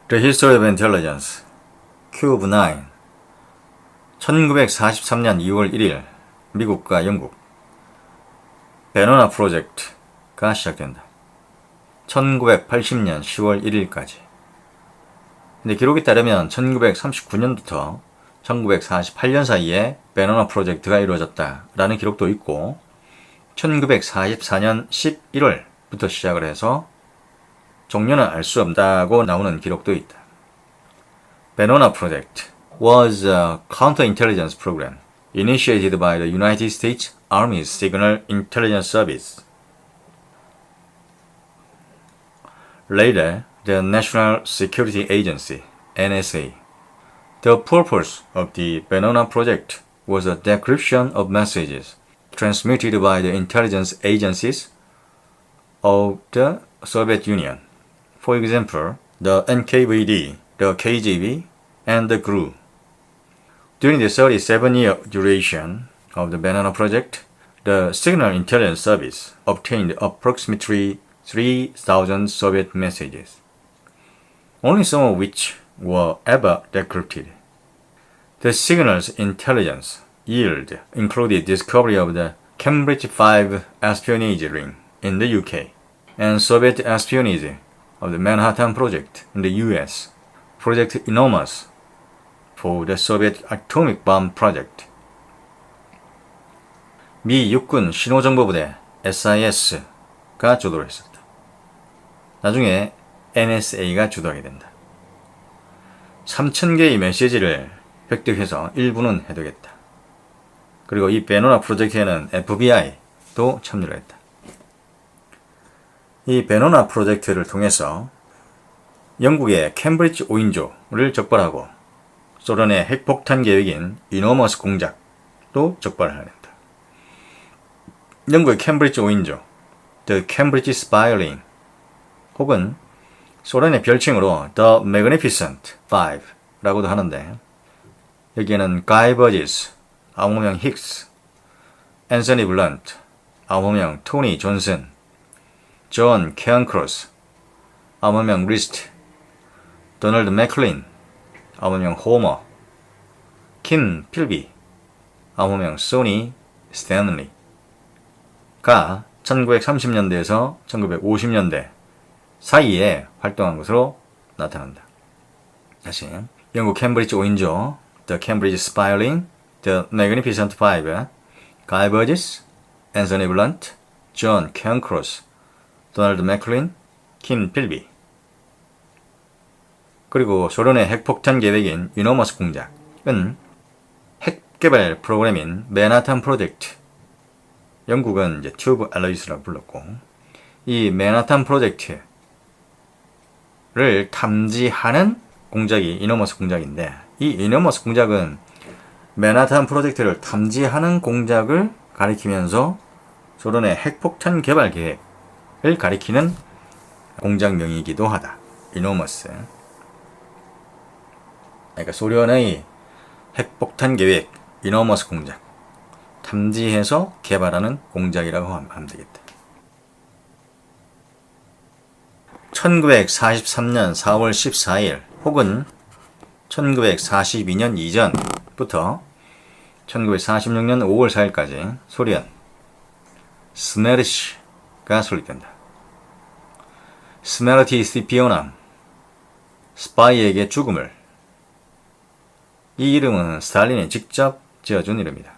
The History of Intelligence, Cube 9, 1943년 2월 1일, 미국과 영국, 베너나 프로젝트가 시작된다. 1980년 10월 1일까지. 근데 기록에 따르면 1939년부터 1948년 사이에 베너나 프로젝트가 이루어졌다라는 기록도 있고, 1944년 11월부터 시작을 해서 종료는 알 수 없다고 나오는 기록도 있다. 베너나 프로젝트 was a counterintelligence program initiated by the United States Army's Signal Intelligence Service. Later, the National Security Agency, NSA. The purpose of the Venona project was a decryption of messages transmitted by the intelligence agencies of the Soviet Union. For example, the NKVD, the KGB, and the GRU. During the 37-year duration of the Venona project, the Signal Intelligence Service obtained approximately 3,000 Soviet messages, only some of which were ever decrypted. The signal's intelligence yield included discovery of the Cambridge 5 espionage ring in the UK and Soviet espionage of the Manhattan Project in the US, Project Enormous for the Soviet atomic bomb project. 미 육군 신호정보부대 SIS가 주도를 했었다. 나중에 NSA가 주도하게 된다. 3,000개의 메시지를 획득해서 일부는 해두겠다. 그리고 이 베너나 프로젝트에는 FBI도 참여를 했다. 이 베너나 프로젝트를 통해서 영국의 캠브리지 5인조를 적발하고 소련의 핵폭탄 계획인 이노머스 공작도 적발을 하게 된다. 영국의 캠브리지 5인조, The Cambridge Spy Ring, 혹은 소련의 별칭으로 The Magnificent Five라고도 하는데, 여기에는 가이 버지스, 암호명 힉스, 앤서니 블런트, 암호명 토니 존슨, 존 케언크로스, 암호명 리스트, 도널드 맥클린, 암호명 호머, 킴 필비, 암호명 소니 스탠리가 1930년대에서 1950년대 사이에 활동한 것으로 나타난다. 다시 영국 캠브리지 5인조, The Cambridge Spy Ring, The Magnificent Five, 가이 버지스, 앤서니 블런트, 존 케언크로스, 도널드 맥클린, 킴 필비. 그리고 소련의 핵폭탄 계획인 이노머스 공작은 핵개발 프로그램인 맨하탄 프로젝트, 영국은 이제 튜브 앨리스라고 불렀고, 이 맨하탄 프로젝트를 탐지하는 공작이 이노머스 공작인데, 이 이노머스 공작은 맨하탄 프로젝트를 탐지하는 공작을 가리키면서 소련의 핵폭탄 개발 계획을 가리키는 공작명이기도 하다. 이노머스. 그러니까 소련의 핵폭탄 계획, 이노머스 공작, 탐지해서 개발하는 공작이라고 하면 되겠다. 1943년 4월 14일 혹은 1942년 이전부터 1946년 5월 4일까지 소련 스메르시가 설립된다. 스메르티 스티피오남, 스파이에게 죽음을. 이 이름은 스탈린이 직접 지어준 이름이다.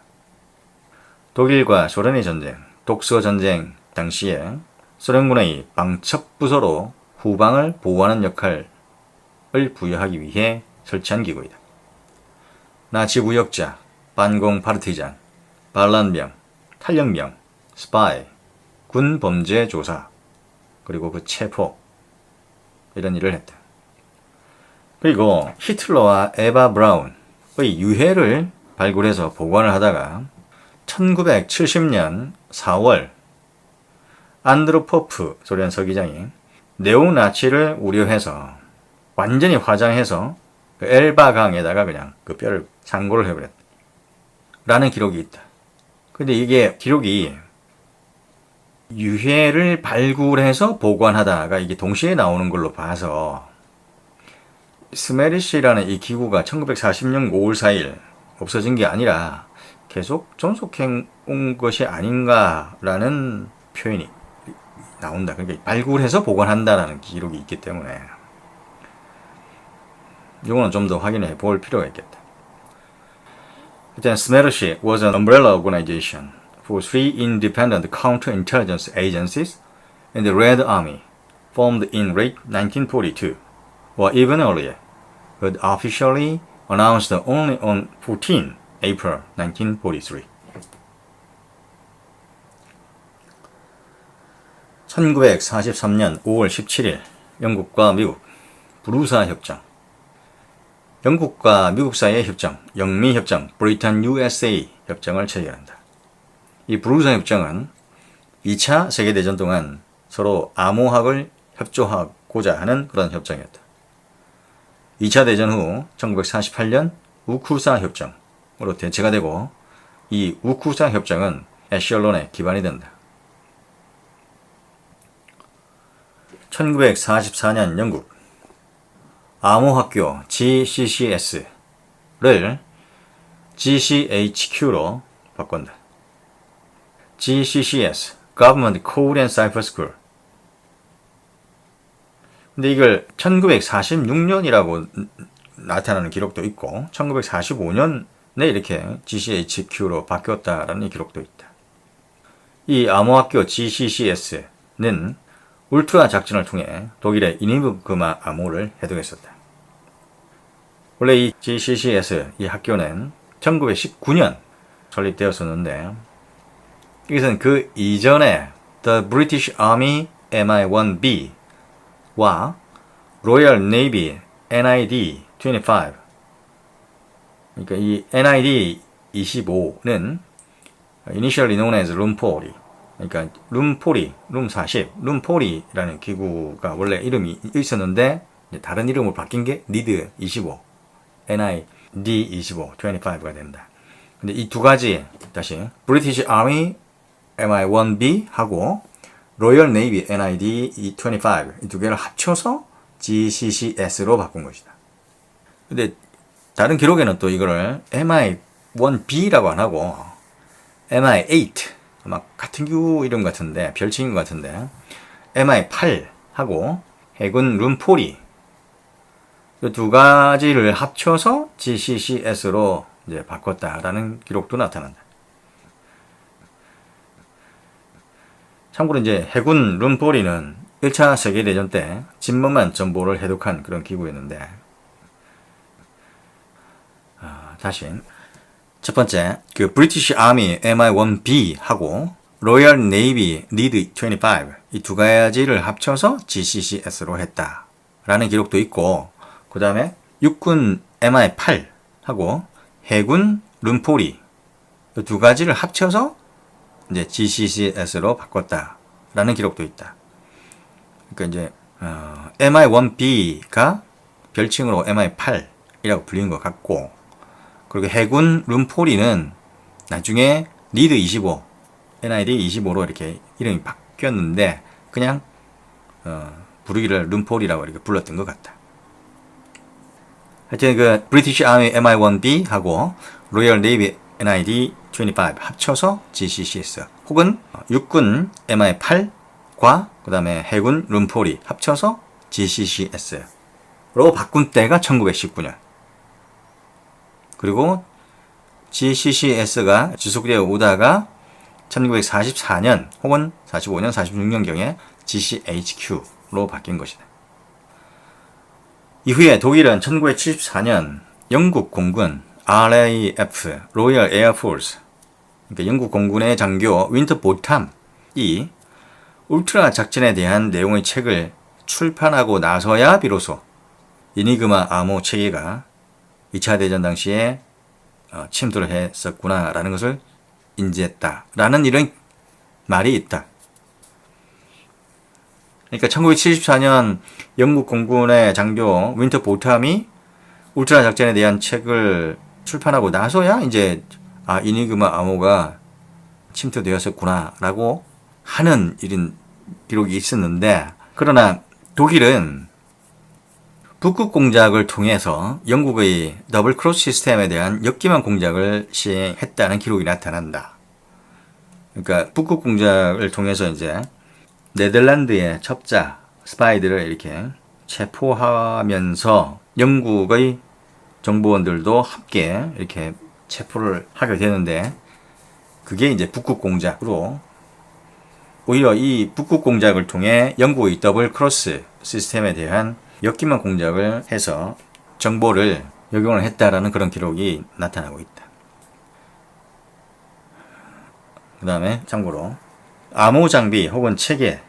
독일과 소련의 전쟁, 독서 전쟁 당시에 소련군의 방첩부서로 후방을 보호하는 역할을 부여하기 위해 설치한 기구이다. 나치 무역자, 반공 파르티잔, 반란병, 탈영병, 스파이, 군 범죄 조사, 그리고 그 체포, 이런 일을 했다. 그리고 히틀러와 에바 브라운의 유해를 발굴해서 보관을 하다가 1970년 4월 안드로포프 소련 서기장이 네오나치를 우려해서 완전히 화장해서 그 엘바강에다가 그냥 그 뼈를 상고를 해버렸다. 라는 기록이 있다. 근데 이게 기록이 유해를 발굴해서 보관하다가 이게 동시에 나오는 걸로 봐서 스메리시라는 이 기구가 1940년 5월 4일 없어진 게 아니라 계속 존속해 온 것이 아닌가라는 표현이 나온다. 그러니까 발굴해서 보관한다라는 기록이 있기 때문에 이거는 좀 더 확인해 볼 필요가 있겠다. 일단 스메르시 was an umbrella organization for three independent counterintelligence agencies in the Red Army formed in late 1942 or even earlier, but officially announced only on 14 April 1943. 1943년 5월 17일 영국과 미국 브루사 협정, 영국과 미국 사이의 협정, 영미협정, 브리탄 USA 협정을 체결한다. 이 브루사 협정은 2차 세계대전 동안 서로 암호학을 협조하고자 하는 그런 협정이었다. 2차 대전 후 1948년 우쿠사 협정으로 대체가 되고 이 우쿠사 협정은 에셜론에 기반이 된다. 1944년 영국 암호학교 GCCS를 GCHQ로 바꾼다. GCCS, Government Code and Cipher School. 근데 이걸 1946년이라고 나타나는 기록도 있고 1945년에 이렇게 GCHQ로 바뀌었다라는 기록도 있다. 이 암호학교 GCCS는 울트라 작전을 통해 독일의 이니그마 암호를 해독했었다. 원래 이 GCCS 이 학교는 1919년 설립되었었는데 이것은 그 이전에 The British Army MI-1B와 Royal Navy NID-25 그러니까 이 NID-25는 initially known as 룸포리 그러니까 룸포리, 룸40, 룸포리라는 기구가 원래 이름이 있었는데 다른 이름으로 바뀐 게 NID-25, NID-25, 25가 된다. 근데 이 두 가지 다시 British Army MI-1B 하고 Royal Navy NID-25 이 두 개를 합쳐서 GCCS로 바꾼 것이다. 근데 다른 기록에는 또 이거를 MI-1B라고 안 하고 MI-8 아마 같은 기구 이름 같은데 별칭인 것 같은데 MI8하고 해군 룸포리 이 두 가지를 합쳐서 GCCS로 이제 바꿨다라는 기록도 나타난다. 참고로 이제 해군 룸포리는 1차 세계대전 때 진먼만 전보를 해독한 그런 기구였는데 다시 첫 번째, 그 British Army MI-1B 하고 Royal Navy NID-25 이 두 가지를 합쳐서 GCCS로 했다라는 기록도 있고 그 다음에 육군 MI-8 하고 해군 룸포리 이 두 가지를 합쳐서 이제 GCCS로 바꿨다라는 기록도 있다. 그러니까 이제 MI-1B가 별칭으로 MI-8이라고 불리는 것 같고 그리고 해군 룸포리는 나중에 NID-25, NID-25로 이렇게 이름이 바뀌었는데 그냥 부르기를 룸포리라고 이렇게 불렀던 것 같다. 하여튼 그 British Army MI-1B 하고 Royal Navy NID-25 합쳐서 GCCS 혹은 육군 MI-8과 그 다음에 해군 룸포리 합쳐서 GCCS로 바꾼 때가 1919년. 그리고 GCCS가 지속되어 오다가 1944년 혹은 45년, 46년경에 GCHQ로 바뀐 것이다. 이후에 독일은 1974년 영국 공군 RAF, Royal Air Force, 그러니까 영국 공군의 장교 윈터보탐이 울트라 작전에 대한 내용의 책을 출판하고 나서야 비로소 이니그마 암호 체계가 2차 대전 당시에 침투를 했었구나라는 것을 인지했다라는 이런 말이 있다. 그러니까 1974년 영국 공군의 장교 윈터보탐이 울트라 작전에 대한 책을 출판하고 나서야 이제 이니그마 암호가 침투되었었구나라고 하는 이런 기록이 있었는데 그러나 독일은 북극 공작을 통해서 영국의 더블 크로스 시스템에 대한 역기만 공작을 시행했다는 기록이 나타난다. 그러니까 북극 공작을 통해서 이제 네덜란드의 첩자 스파이들을 이렇게 체포하면서 영국의 정보원들도 함께 이렇게 체포를 하게 되는데, 그게 이제 북극 공작으로, 오히려 이 북극 공작을 통해 영국의 더블 크로스 시스템에 대한 역기만 공작을 해서 정보를 역용을 했다라는 그런 기록이 나타나고 있다. 그 다음에 참고로 암호 장비 혹은 체계,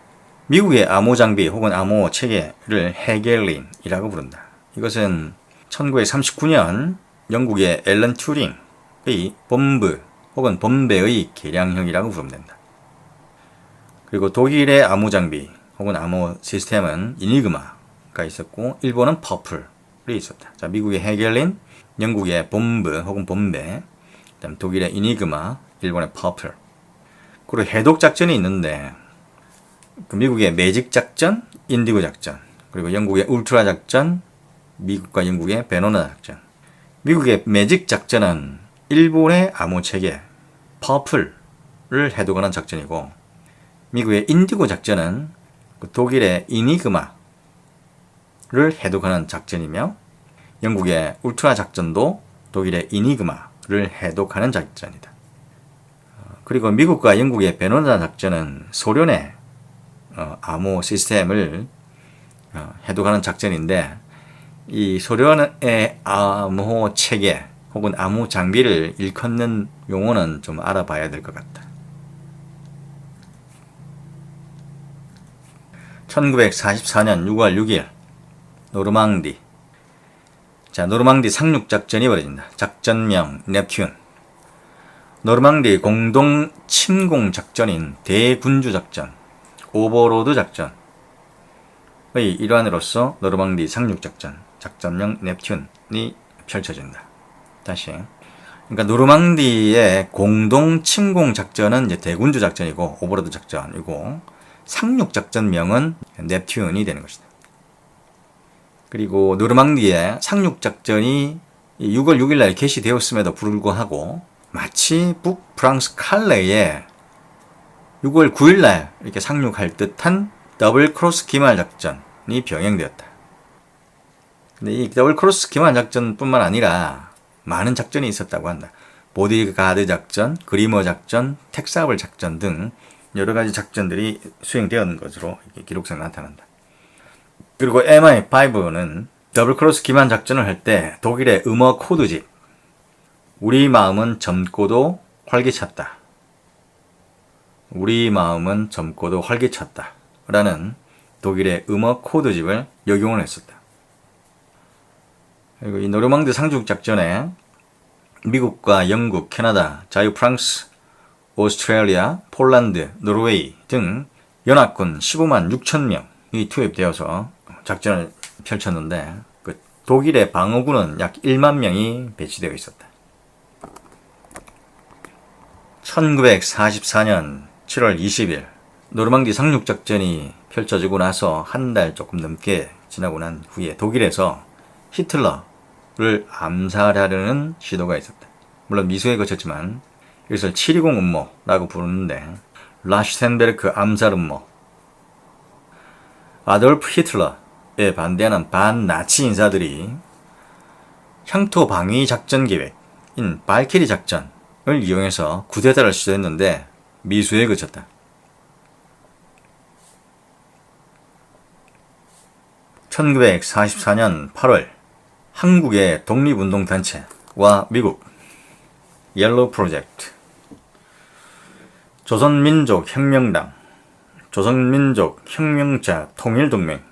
미국의 암호 장비 혹은 암호 체계를 해겔린이라고 부른다. 이것은 1939년 영국의 앨런 튜링의 bomb 혹은 범배의 개량형이라고 부르면 된다. 그리고 독일의 암호 장비 혹은 암호 시스템은 이니그마가 있었고, 일본은 퍼플이 있었다. 자, 미국의 해겔린, 영국의 bomb 혹은 범배, 그다음 독일의 이니그마, 일본의 퍼플. 그리고 해독 작전이 있는데, 미국의 매직 작전, 인디고 작전, 그리고 영국의 울트라 작전, 미국과 영국의 베노나 작전. 미국의 매직 작전은 일본의 암호 체계, 퍼플을 해독하는 작전이고, 미국의 인디고 작전은 독일의 이니그마를 해독하는 작전이며, 영국의 울트라 작전도 독일의 이니그마를 해독하는 작전이다. 그리고 미국과 영국의 베노나 작전은 소련의 암호 시스템을 해독하는 작전인데, 이 소련의 암호 체계 혹은 암호 장비를 일컫는 용어는 좀 알아봐야 될 것 같다. 1944년 6월 6일 노르망디. 자, 노르망디 상륙작전이 벌어진다. 작전명 넵튠. 노르망디 공동 침공 작전인 대군주 작전, 오버로드 작전의 일환으로서 노르망디 상륙작전, 작전명 넵튠이 펼쳐진다. 다시. 그러니까 노르망디의 공동 침공 작전은 이제 대군주 작전이고 오버로드 작전이고, 상륙작전명은 넵튠이 되는 것이다. 그리고 노르망디의 상륙작전이 6월 6일 날 개시되었음에도 불구하고 마치 북프랑스 칼레에 6월 9일 날 이렇게 상륙할 듯한 더블 크로스 기말 작전이 병행되었다. 근데 이 더블 크로스 기말 작전뿐만 아니라 많은 작전이 있었다고 한다. 보디가드 작전, 그리머 작전, 텍사블 작전 등 여러 가지 작전들이 수행되었는 것으로 기록상 나타난다. 그리고 MI5는 더블 크로스 기만 작전을 할 때 독일의 음어 코드집, 우리 마음은 젊고도 활기찼다, 우리 마음은 젊고도 활기찼다 라는 독일의 음어 코드집을 역용을 했었다. 그리고 이 노르망디 상륙 작전에 미국과 영국, 캐나다, 자유 프랑스, 오스트레일리아, 폴란드, 노르웨이 등 연합군 15만 6천 명이 투입되어서 작전을 펼쳤는데, 그 독일의 방어군은 약 1만 명이 배치되어 있었다. 1944년 7월 20일 노르망디 상륙작전이 펼쳐지고 나서 한 달 조금 넘게 지나고 난 후에 독일에서 히틀러를 암살하려는 시도가 있었다. 물론 미수에 거쳤지만 이것을 720 음모라고 부르는데, 라슈텐베르크 암살 음모, 아돌프 히틀러에 반대하는 반나치 인사들이 향토 방위 작전 계획인 발키리 작전을 이용해서 쿠데타를 시도했는데 미수에 그쳤다. (1944년 8월) 한국의 독립운동단체와 미국 옐로우 프로젝트, 조선민족혁명당, 조선민족혁명자 통일동맹,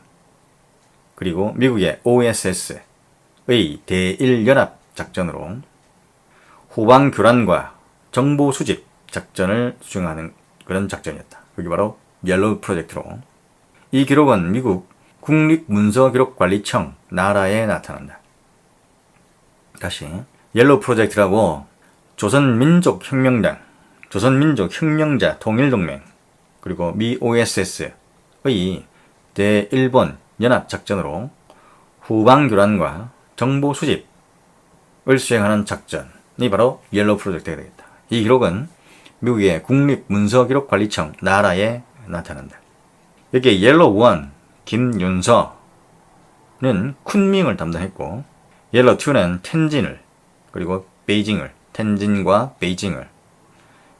그리고 미국의 OSS의 대일연합작전으로 후방교란과 정보수집 작전을 수행하는 그런 작전이었다. 그게 바로 옐로우 프로젝트로, 이 기록은 미국 국립문서기록관리청 나라에 나타난다. 다시 옐로우 프로젝트라고 조선민족혁명당, 조선민족혁명자 통일동맹, 그리고 미 OSS의 대일본 연합작전으로 후방 교란과 정보 수집을 수행하는 작전이 바로 옐로우 프로젝트가 되겠다. 이 기록은 미국의 국립문서기록관리청 나라에 나타난다. 여기에 옐로우 1 김윤서는 쿤밍을 담당했고 옐로우 2는 텐진을 그리고 베이징을 텐진과 베이징을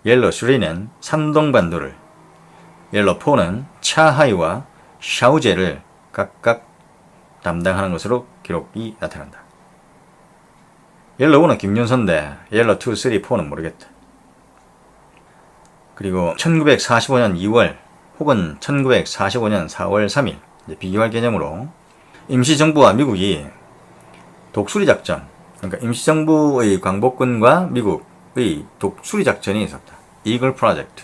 옐로우 3는 산동반도를 옐로우 4는 차하이와 샤우제를 각각 담당하는 것으로 기록이 나타난다. 옐로우 1은 김윤서인데 옐로우 2, 3, 4는 모르겠다. 그리고 1945년 2월 혹은 1945년 4월 3일 비교할 개념으로 임시정부와 미국이 독수리 작전, 그러니까 임시정부의 광복군과 미국의 독수리 작전이 있었다. 이글 프로젝트.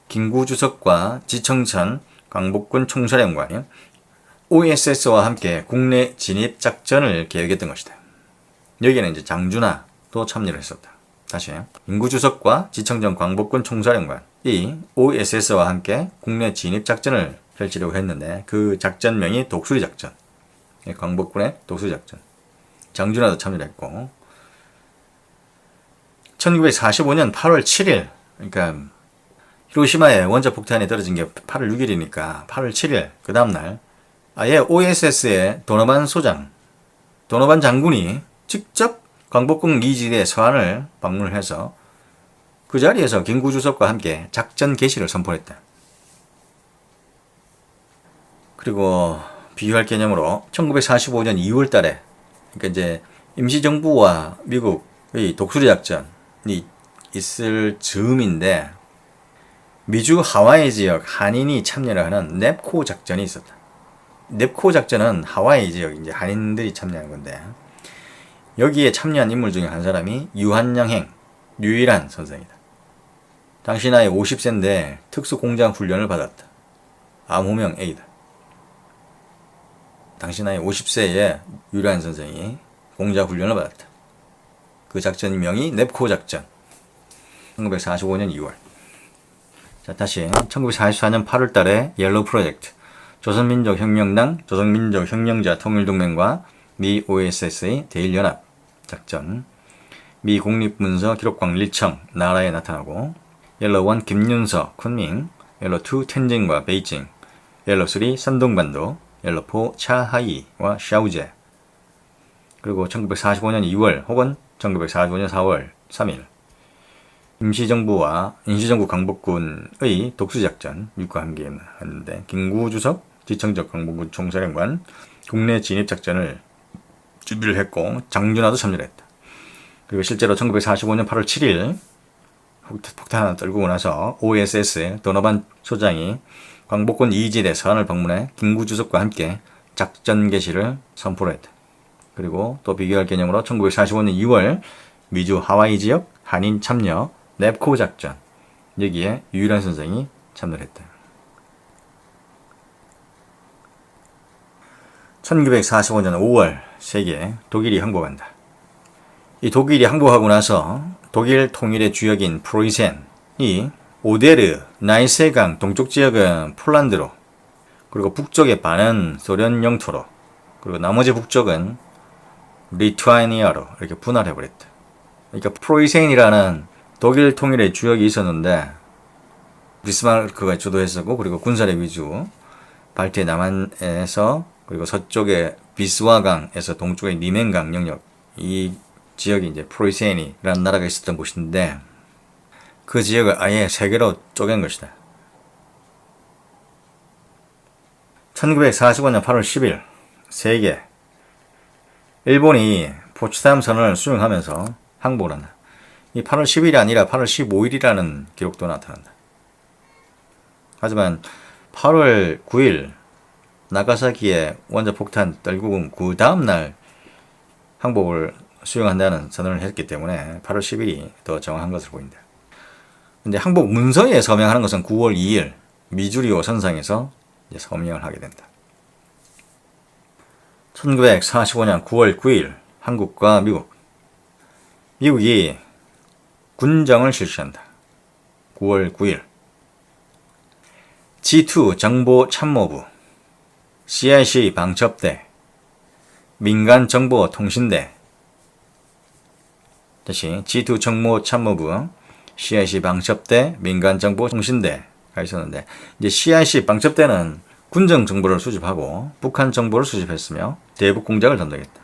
김구주석과 지청천 광복군 총사령관이 OSS와 함께 국내 진입 작전을 계획했던 것이다. 여기에는 이제 장준하도 참여를 했었다. 다시 김구주석과 지청천 광복군 총사령관이 OSS와 함께 국내 진입 작전을 펼치려고 했는데 그 작전명이 독수리 작전. 광복군의 독수리 작전. 장준하도 참여를 했고 1945년 8월 7일 그러니까 히로시마에 원자 폭탄이 떨어진 게 8월 6일이니까 8월 7일 그 다음날 아예 OSS의 도너반 장군이 직접 광복군 기지대 서안을 방문을 해서 그 자리에서 김구주석과 함께 작전 개시를 선포했다. 그리고 비교할 개념으로 1945년 2월 달에 그러니까 이제 임시정부와 미국의 독수리 작전이 있을 즈음인데 미주 하와이 지역 한인이 참여를 하는 넵코 작전이 있었다. 넵코 작전은 하와이 지역 이제 한인들이 참여하는 건데 여기에 참여한 인물 중에 한 사람이 유한양행 유일한 선생이다. 당시 나이 50세인데 특수공장 훈련을 받았다. 암호명 A다. 당시 나이 50세에 유일한 선생이 공장 훈련을 받았다. 그 작전명이 넵코 작전. 1945년 2월. 자, 다시 1944년 8월 달에 옐로우 프로젝트. 조선민족혁명당, 조선민족혁명자 통일동맹과 미 OSS의 대일연합 작전. 미 국립문서기록관리청 나라에 나타나고 옐로우 1 김윤서 쿤밍, 옐로우 2 텐진과 베이징, 옐로우 3 산동반도, 옐로우 4 차하이와 샤우제. 그리고 1945년 2월 혹은 1945년 4월 3일 임시정부 광복군의 독수작전 육과 함께 했는데 김구주석 지청적 광복군 총사령관 국내 진입작전을 준비를 했고 장준하도 참여를 했다. 그리고 실제로 1945년 8월 7일 폭탄을 떨구고 나서 OSS 도너반 소장이 광복군 이지대 서안을 방문해 김구주석과 함께 작전 개시를 선포를 했다. 그리고 또 비교할 개념으로 1945년 2월 미주 하와이 지역 한인 참여 넵코 작전 여기에 유일한 선생이 참여를 했다. 1945년 5월 세계에 독일이 항복한다. 이 독일이 항복하고 나서 독일 통일의 주역인 프로이센이 오데르, 나이세강 동쪽 지역은 폴란드로 그리고 북쪽의 반은 소련 영토로 그리고 나머지 북쪽은 리투아니아로 이렇게 분할해버렸다. 그러니까 프로이센이라는 독일 통일의 주역이 있었는데 비스마르크가 주도했었고 그리고 군사력 위주 발트해 남한에서 그리고 서쪽의 비스와강에서 동쪽의 니멘강 영역 이 지역이 이제 프로이센이라는 나라가 있었던 곳인데 그 지역을 아예 세 개로 쪼갠 것이다. 1945년 8월 10일 세계 일본이 포츠담 선언을 수용하면서 항복을 한다. 이 8월 10일이 아니라 8월 15일이라는 기록도 나타난다. 하지만 8월 9일 나가사키에 원자폭탄 떨구고 그 다음날 항복을 수용한다는 선언을 했기 때문에 8월 10일이 더 정확한 것으로 보인다. 근데 항복 문서에 서명하는 것은 9월 2일 미주리오 선상에서 이제 서명을 하게 된다. 1945년 9월 9일 한국과 미국이 군정을 실시한다. 9월 9일 G2 정보참모부 CIC 방첩대, 민간정보통신대. 다시 G2 정보참모부, CIC 방첩대, 민간정보통신대가 있었는데, 이제 CIC 방첩대는 군정 정보를 수집하고 북한 정보를 수집했으며 대북 공작을 담당했다.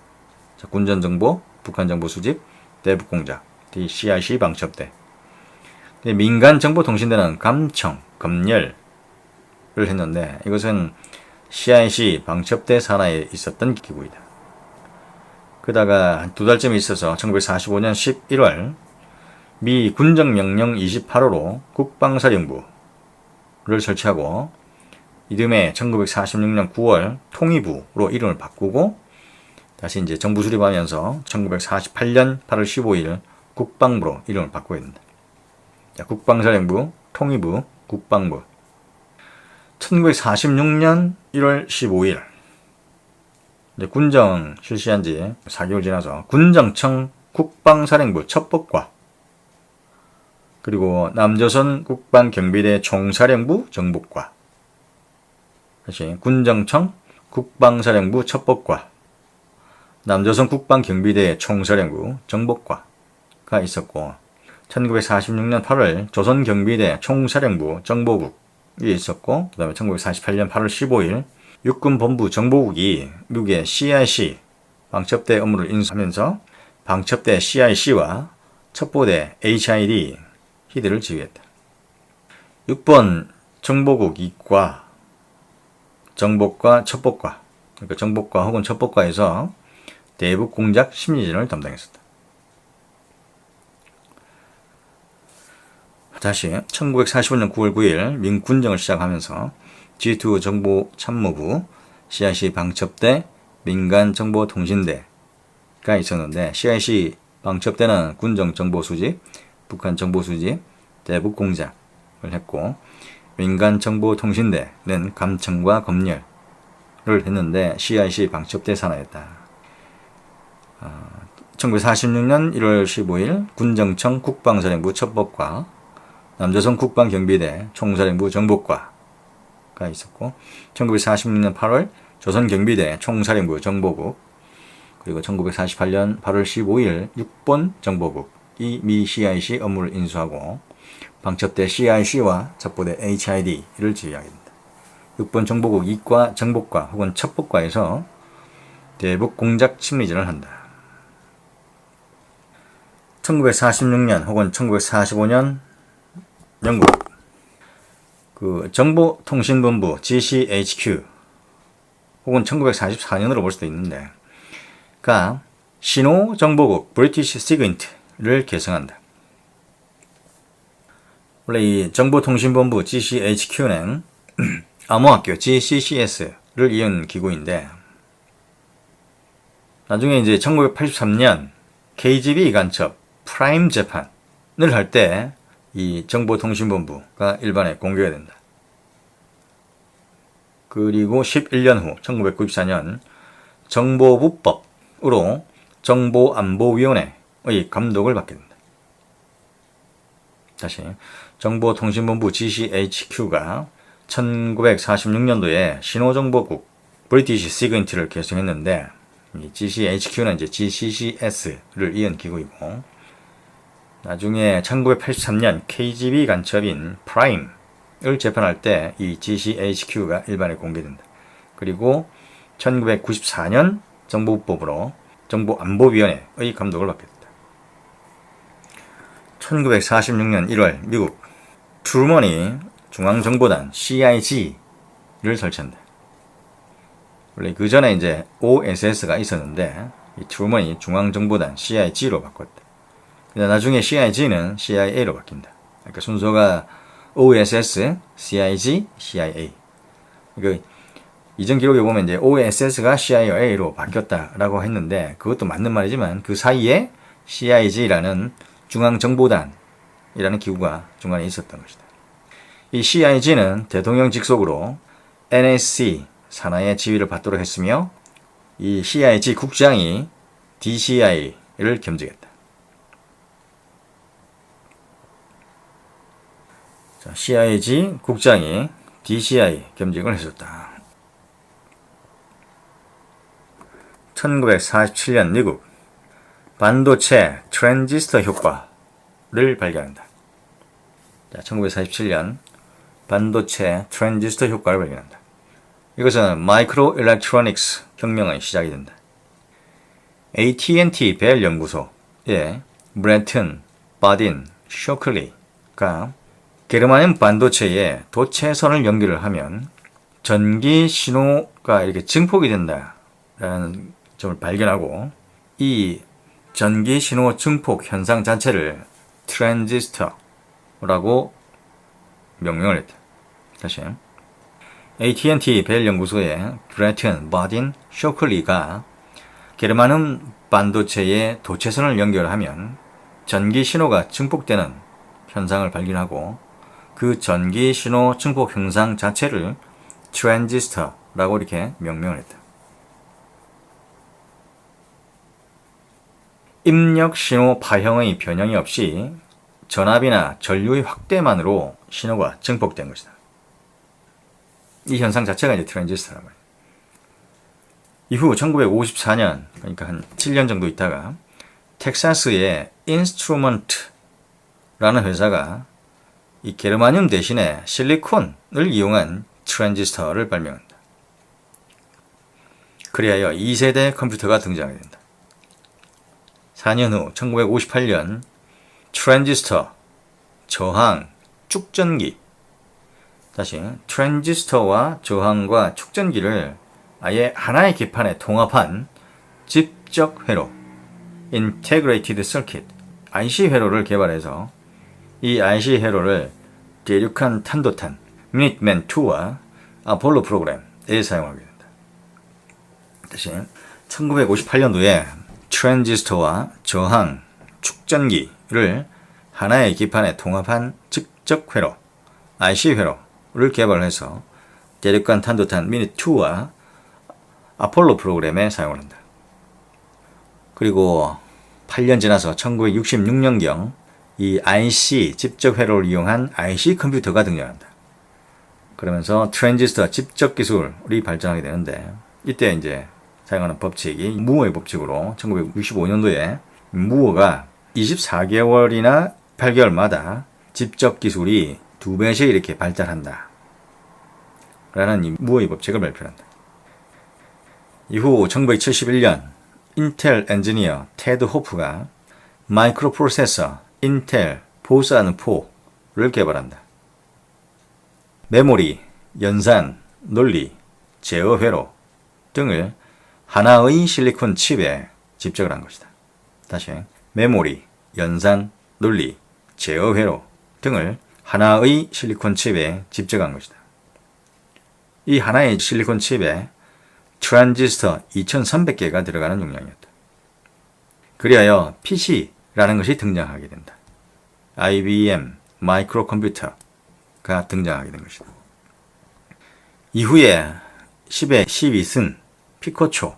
자, 군전 정보, 북한 정보 수집, 대북 공작, CIC 방첩대. 민간정보통신대는 감청, 검열을 했는데 이것은 CIC 방첩대 산하에 있었던 기구이다. 그러다가 한 두 달쯤 있어서 1945년 11월 미 군정명령 28호로 국방사령부를 설치하고 이듬해 1946년 9월 통일부로 이름을 바꾸고 다시 이제 정부 수립하면서 1948년 8월 15일 국방부로 이름을 바꾸게 된다. 자, 국방사령부, 통일부, 국방부. 1946년 1월 15일 이제 군정 실시한 지 4개월 지나서 군정청 국방사령부 첩법과 그리고 남조선 국방경비대 총사령부 정복과 다시 군정청 국방사령부 첩법과 남조선 국방경비대 총사령부 정복과가 있었고 1946년 8월 조선경비대 총사령부 정보국이 있었고 그 다음에 1948년 8월 15일 육군본부 정보국이 미국의 CIC 방첩대 업무를 인수하면서 방첩대 CIC와 첩보대 HID 히드를 지휘했다. 6번 정보국 이과 정복과 첩보과 그러니까 정복과 혹은 첩보과에서 대북 공작 심리전을 담당했었다. 다시 1945년 9월 9일 민군정을 시작하면서 G2 정보참모부, CIC 방첩대, 민간정보통신대가 있었는데 CIC 방첩대는 군정 정보 수집, 북한 정보 수집, 대북 공작을 했고 민간정보통신대는 감청과 검열을 했는데 CIC 방첩대 산하였다. 1946년 1월 15일 군정청 국방사령부 첩법과 남조선 국방경비대 총사령부 정복과가 있었고 1946년 8월 조선경비대 총사령부 정보국 그리고 1948년 8월 15일 6번 정보국이 미 CIC 업무를 인수하고 방첩대 CIC와 첩보대 HID를 지휘하게 된다. 6번 정보국 이과 정복과 혹은 첩보과에서 대북 공작 심리전을 한다. 1946년 혹은 1945년 영국 그 정보통신본부 GCHQ 혹은 1944년으로 볼 수도 있는데 가 신호정보국 브리티시 시그인트를 개성한다. 원래 이 정보통신본부 GCHQ는 암호학교 GCCS를 이은 기구인데 나중에 이제 1983년 KGB 간첩 프라임 재판을 할 때 이 정보통신본부가 일반에 공개가 된다. 그리고 11년 후 1994년 정보부법으로 정보안보위원회의 감독을 받게 된다. 다시 정보통신본부 GCHQ가 1946년도에 신호정보국 브리티시 시그인트를 결성했는데 이 GCHQ는 이제 GCCS를 이은 기구이고 나중에 1983년 KGB 간첩인 프라임을 재판할 때 이 GCHQ가 일반에 공개된다. 그리고 1994년 정보부법으로 정보안보위원회의 감독을 받게 된다. 1946년 1월 미국 트루먼이 중앙정보단 CIG를 설치한다. 원래 그 전에 이제 OSS가 있었는데 이 트루먼이 중앙정보단 CIG로 바꿨다. 나중에 CIG는 CIA로 바뀐다. 그러니까 순서가 OSS, CIG, CIA. 그러니까 이전 기록에 보면 이제 OSS가 CIA로 바뀌었다라고 했는데 그것도 맞는 말이지만 그 사이에 CIG라는 중앙정보단이라는 기구가 중간에 있었던 것이다. 이 CIG는 대통령 직속으로 NSC 산하의 지휘를 받도록 했으며 이 CIG 국장이 DCI를 겸직했다. CIG 국장이 DCI 겸직을 했었다. 1947년 미국 반도체 트랜지스터 효과를 발견한다. 자, 1947년 반도체 트랜지스터 효과를 발견한다. 이것은 마이크로 일렉트로닉스 혁명의 시작이 된다. AT&T 벨 연구소의 브래튼, 바딘, 쇼클리가 게르마늄 반도체에 도체선을 연결을 하면 전기 신호가 이렇게 증폭이 된다라는 점을 발견하고 이 전기 신호 증폭 현상 자체를 트랜지스터라고 명명을 했다. 다시 AT&T 벨 연구소의 브래튼, 바딘, 쇼클리가 게르마늄 반도체에 도체선을 연결하면 전기 신호가 증폭되는 현상을 발견하고 그 전기 신호 증폭 현상 자체를 트랜지스터라고 이렇게 명명을 했다. 입력 신호 파형의 변형이 없이 전압이나 전류의 확대만으로 신호가 증폭된 것이다. 이 현상 자체가 이제 트랜지스터라고 해요. 이후 1954년, 그러니까 한 7년 정도 있다가 텍사스의 인스트루먼트라는 회사가 이 게르마늄 대신에 실리콘을 이용한 트랜지스터를 발명한다. 그리하여 2세대 컴퓨터가 등장하게 된다. 4년 후 1958년 트랜지스터, 저항, 축전기. 다시 트랜지스터와 저항과 축전기를 아예 하나의 기판에 통합한 집적 회로 Integrated Circuit IC 회로를 개발해서 이 IC 회로를 대륙간 탄도탄 미니트맨 2와 아폴로 프로그램에 사용하게 된다. 다시 1958년도에 트랜지스터와 저항, 축전기를 하나의 기판에 통합한 직적 회로 IC 회로를 개발해서 대륙간 탄도탄 미니2와 아폴로 프로그램에 사용을 한다. 그리고 8년 지나서 1966년경 이 IC 집적 회로를 이용한 IC 컴퓨터가 등장한다. 그러면서 트랜지스터 집적 기술이 발전하게 되는데 이때 이제 사용하는 법칙이 무어의 법칙으로 1965년도에 무어가 24개월이나 8개월마다 집적 기술이 2배씩 이렇게 발달한다. 라는 이 무어의 법칙을 발표한다. 이후 1971년 인텔 엔지니어 테드 호프가 마이크로 프로세서 인텔 보스하는 4를 개발한다. 메모리, 연산, 논리, 제어 회로 등을 하나의 실리콘 칩에 집적을 한 것이다. 다시 메모리, 연산, 논리, 제어 회로 등을 하나의 실리콘 칩에 집적한 것이다. 이 하나의 실리콘 칩에 트랜지스터 2300개가 들어가는 용량이었다. 그리하여 PC라는 것이 등장하게 된다. IBM 마이크로 컴퓨터가 등장하게 된 것이다. 이후에 10의 12승 피코초,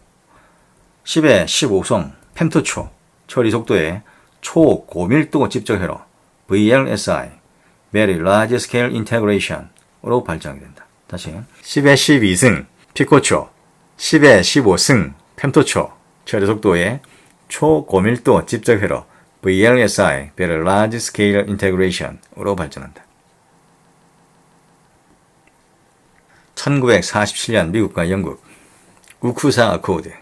10의 15성 펜토초 처리 속도의 초고밀도 집적 회로 VLSI Very Large Scale Integration으로 발전하게 된다. 다시 10의 12승 피코초, 10의 15승 펜토초 처리 속도의 초고밀도 집적 회로 VLSI Very Large Scale Integration으로 발전한다. 1947년 미국과 영국 우쿠사 어코드,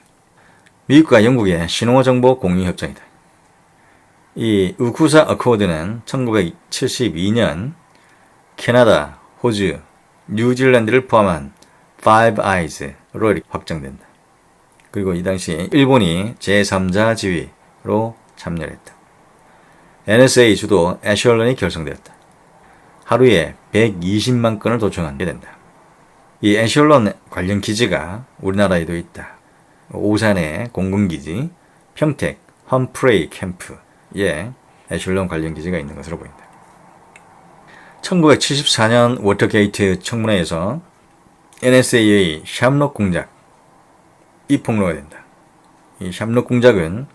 미국과 영국의 신호정보 공유 협정이다. 이 우쿠사 어코드는 1972년 캐나다, 호주, 뉴질랜드를 포함한 Five Eyes로 확정된다. 그리고 이 당시 일본이 제3자 지위로 참여했다. NSA 주도 애슐런이 결성되었다. 하루에 120만 건을 도청하게 된다. 이 애슐런 관련 기지가 우리나라에도 있다. 오산의 공군기지, 평택 험프레이 캠프에 애슐런 관련 기지가 있는 것으로 보인다. 1974년 워터게이트 청문회에서 NSA의 샴록 공작이 폭로가 된다. 이 샴록 공작은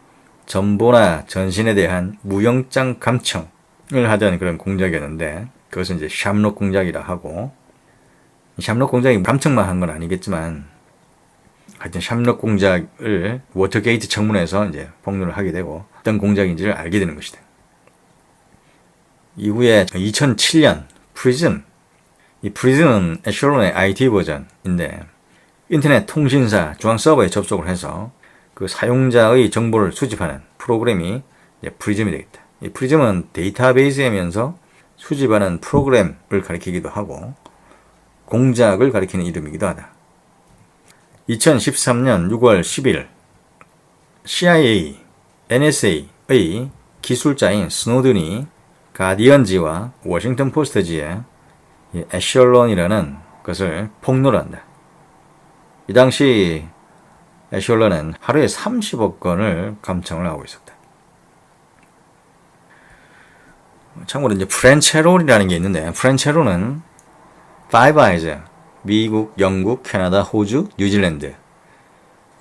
전보나 전신에 대한 무영장 감청을 하던 그런 공작이었는데 그것은 이제 샴록 공작이라 하고 샴록 공작이 감청만 한 건 아니겠지만 하여튼 샴록 공작을 워터게이트 청문회에서 이제 폭로를 하게 되고 어떤 공작인지를 알게 되는 것이다. 이후에 2007년 프리즘, 이 프리즘은 애슐론의 IT 버전인데 인터넷 통신사 중앙 서버에 접속을 해서 그 사용자의 정보를 수집하는 프로그램이 이제 프리즘이 되겠다. 이 프리즘은 데이터베이스이면서 수집하는 프로그램을 가리키기도 하고 공작을 가리키는 이름이기도 하다. 2013년 6월 10일 CIA, NSA의 기술자인 스노든이 가디언지와 워싱턴 포스트지에 애슐론이라는 것을 폭로를 한다. 이 당시 애슐론은 하루에 30억 건을 감청을 하고 있었다. 참고로 이제 프렌체롤이라는 게 있는데 프렌체롤은 Five Eyes, 미국, 영국, 캐나다, 호주, 뉴질랜드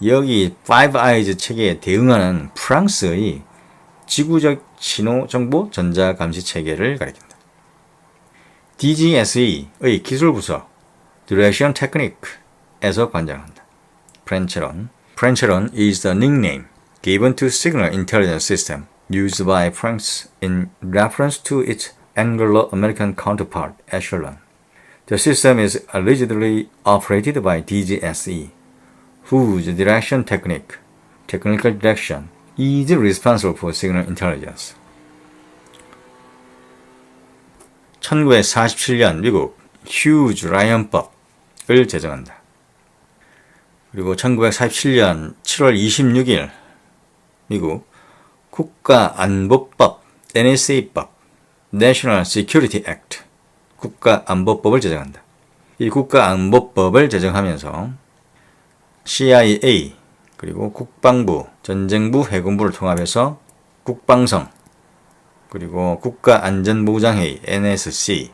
여기 Five Eyes 체계에 대응하는 프랑스의 지구적 신호 정보 전자 감시 체계를 가리킨다. DGSE의 기술 부서 Direction Technique에서 관장한다. 프렌체론. Frencheron is the nickname given to signal intelligence system used by France in reference to its Anglo-American counterpart, Echelon. The system is allegedly operated by DGSE, whose direction technical direction, is responsible for signal intelligence. 1947년 미국 휴즈 라이언법을 제정한다. 그리고 1947년 7월 26일 미국 국가안보법 NSA법 National Security Act 국가안보법을 제정한다. 이 국가안보법을 제정하면서 CIA 그리고 국방부, 전쟁부, 해군부를 통합해서 국방성 그리고 국가안전보장회의 NSC,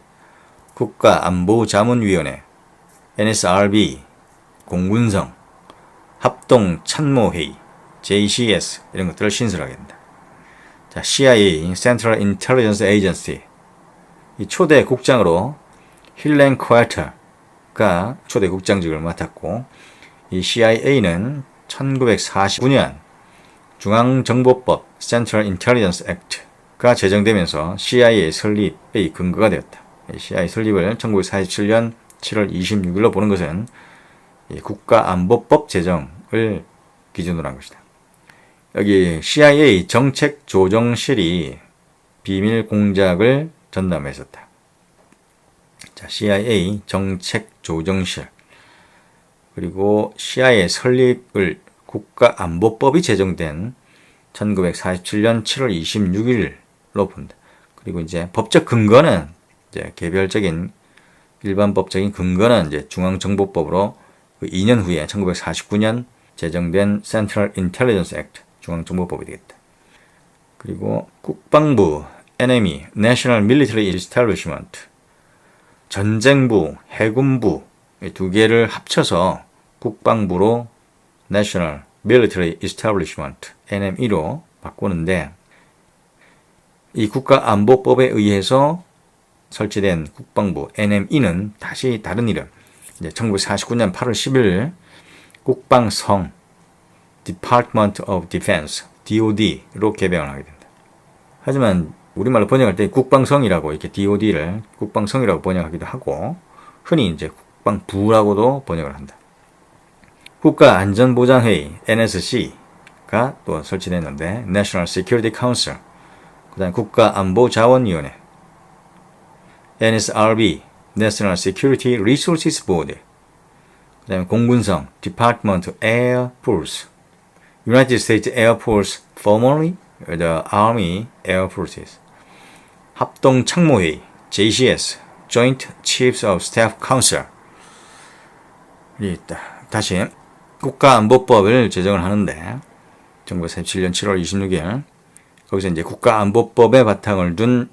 국가안보자문위원회 NSRB, 공군성, 합동참모회의 JCS 이런 것들을 신설하게 된다. 자, CIA, Central Intelligence Agency 이 초대 국장으로 힐렌 쿼터가 초대 국장직을 맡았고 이 CIA는 1949년 중앙정보법 Central Intelligence Act가 제정되면서 CIA 설립의 근거가 되었다. CIA 설립을 1947년 7월 26일로 보는 것은 국가안보법 제정을 기준으로 한 것이다. 여기 CIA 정책조정실이 비밀 공작을 전담했었다. 자, CIA 정책조정실 그리고 CIA 설립을 국가안보법이 제정된 1947년 7월 26일로 본다. 그리고 이제 법적 근거는 이제 개별적인 일반법적인 근거는 이제 중앙정보법으로 그 2년 후에 1949년 제정된 Central Intelligence Act 중앙정보법이 되겠다. 그리고 국방부 NME National Military Establishment 전쟁부, 해군부 두 개를 합쳐서 국방부로 National Military Establishment NME로 바꾸는데 이 국가안보법에 의해서 설치된 국방부 NME는 다시 다른 이름 이제 1949년 8월 10일 국방성 Department of Defense DOD로 개명을 하게 된다. 하지만 우리말로 번역할 때 국방성이라고 이렇게 DOD를 국방성이라고 번역하기도 하고 흔히 이제 국방부라고도 번역을 한다. 국가안전보장회의 NSC가 또 설치됐는데 National Security Council 그 다음에 국가안보자원위원회 NSRB National Security Resources Board 그 다음에 공군성 Department of Air Force United States Air Force formerly the Army Air Forces 합동참모회의 JCS Joint Chiefs of Staff Council 이 있다. 다시 국가안보법을 제정을 하는데 1947년 7월 26일 거기서 이제 국가안보법에 바탕을 둔